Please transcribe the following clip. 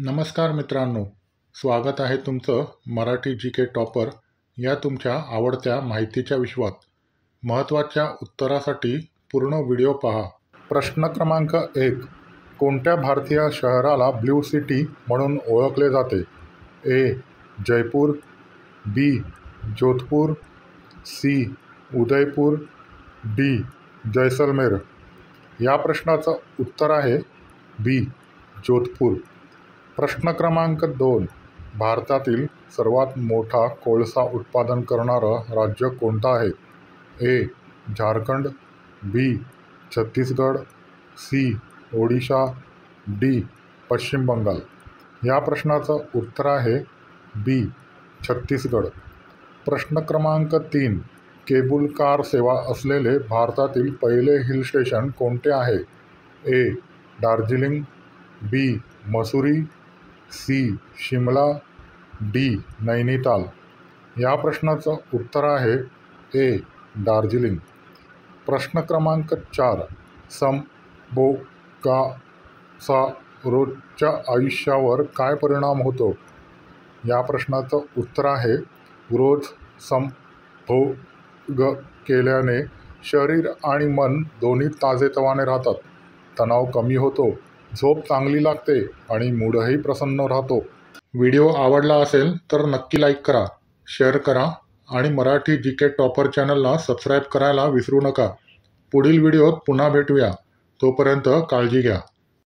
नमस्कार मित्रांनो, स्वागत आहे तुमचं मराठी जी के टॉपर या तुमच्या आवडत्या माहितीच्या विश्वात. महत्त्वाच्या उत्तरासाठी पूर्ण व्हिडिओ पहा. प्रश्न क्रमांक 1. कोणत्या भारतीय शहराला ब्ल्यू सिटी म्हणून ओळखले जाते? ए. जयपूर, बी. जोधपूर, सी. उदयपूर, डी. जैसलमेर. या प्रश्नाचं उत्तर आहे बी. जोधपूर. प्रश्न क्रमांक 2. भारतातील सर्वात मोठा कोळसा उत्पादन करणारं राज्य कोणतं आहे? ए. झारखंड, बी. छत्तीसगड, सी. ओडिशा, डी. पश्चिम बंगाल. या प्रश्नाचं उत्तर आहे बी. छत्तीसगड. प्रश्न क्रमांक 3. केबुल कार सेवा असलेले भारतातील पहिले हिल स्टेशन कोणते आहे? ए. दार्जिलिंग, बी. मसुरी, सी. शिमला, डी. नैनिताल. या प्रश्नाचं उत्तर आहे ए. दार्जिलिंग. प्रश्न क्रमांक 4. संभोगाचा रोजच्या आयुष्यावर काय परिणाम होतो? या प्रश्नाचं उत्तर आहे रोज संभोग केल्याने शरीर आणि मन दोन्ही ताजेतवाने राहतात, तणाव कमी होतो, झोप चांगली लागते आणि मूडही प्रसन्न राहतो. व्हिडिओ आवडला असेल तर नक्की लाईक करा, शेअर करा आणि मराठी जी के टॉपर चॅनलला सबस्क्राईब करायला विसरू नका. पुढील व्हिडिओत पुन्हा भेटूया. तोपर्यंत काळजी घ्या.